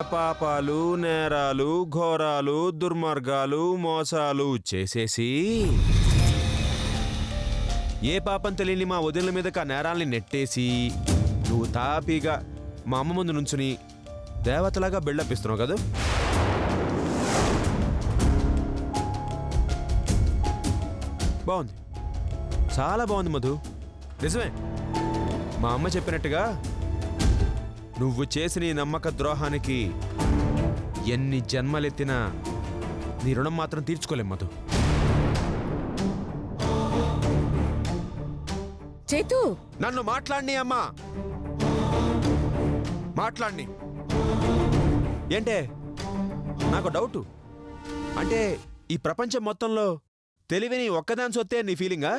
పాపాలు, నేరాలు, ఘోరాలు, దుర్మార్గాలు, మోసాలు చేసేసి ఏ పాపం తెలియని మా వదినల మీదకి ఆ నేరాల్ని నెట్టేసి నువ్వు తాపీగా మా అమ్మ ముందు నుంచుని దేవతలాగా బిల్డప్ ఇస్తున్నావు కదా. బాగుంది, చాలా బాగుంది మధు. నిజమే, మా అమ్మ చెప్పినట్టుగా నువ్వు చేసిన ఈ నమ్మక ద్రోహానికి ఎన్ని జన్మలెత్తినా నీ రుణం మాత్రం తీర్చుకోలేం మధు. చేతు, నన్ను మాట్లాడిని అమ్మా, మాట్లాడిని. ఏంటే నాకు డౌటు, అంటే ఈ ప్రపంచం మొత్తంలో తెలివిని ఒక్కదాని సొత్తే నీ ఫీలింగా,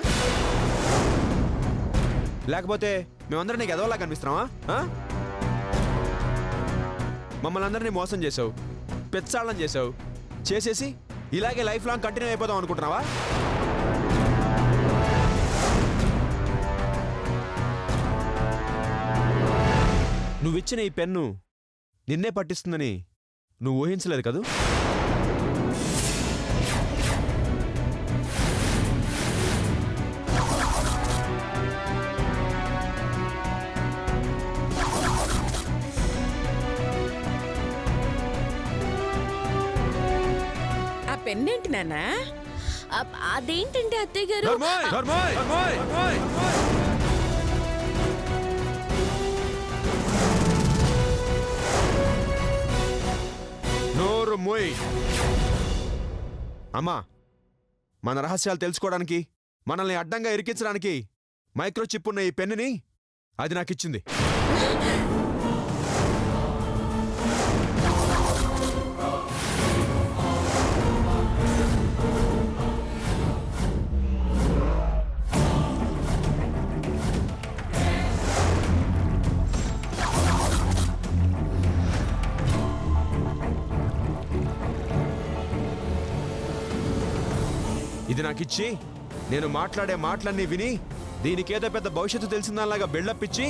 లేకపోతే మేమందరం నీకు ఎదవలా కనిపిస్తున్నావా? మమ్మల్ని అందరినీ మోసం చేసావు, పెచ్చాళ్ళం చేసావు, చేసేసి ఇలాగే లైఫ్ లాంగ్ కంటిన్యూ అయిపోదాం అనుకుంటున్నావా? నువ్విచ్చిన ఈ పెన్ను నిన్నే పట్టిస్తుందని నువ్వు ఊహించలేదు కదూ. ఆ పెన్నేంటి నాన్నా? అదేంటంటే అత్తయ్య గారు, అమ్మా, మన రహస్యాలు తెలుసుకోవడానికి, మనల్ని అడ్డంగా ఇరికించడానికి మైక్రోచిప్ ఉన్న ఈ పెన్నుని అది నాకిచ్చింది. ఇది నాకిచ్చి నేను మాట్లాడే మాటలన్నీ విని దీనికేదో పెద్ద భవిష్యత్తు తెలిసిందాలాగా బిల్డప్ ఇచ్చి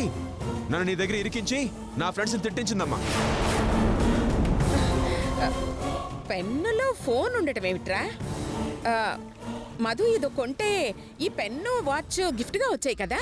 నన్ను నీ దగ్గర ఇరికించి నా ఫ్రెండ్స్ని తిట్టించిందమ్మా. పెన్నులో ఫోన్ ఉండటం ఏమిట్రా? మధు, ఇది కొంటే ఈ పెన్ను వాచ్ గిఫ్ట్గా వచ్చాయి కదా.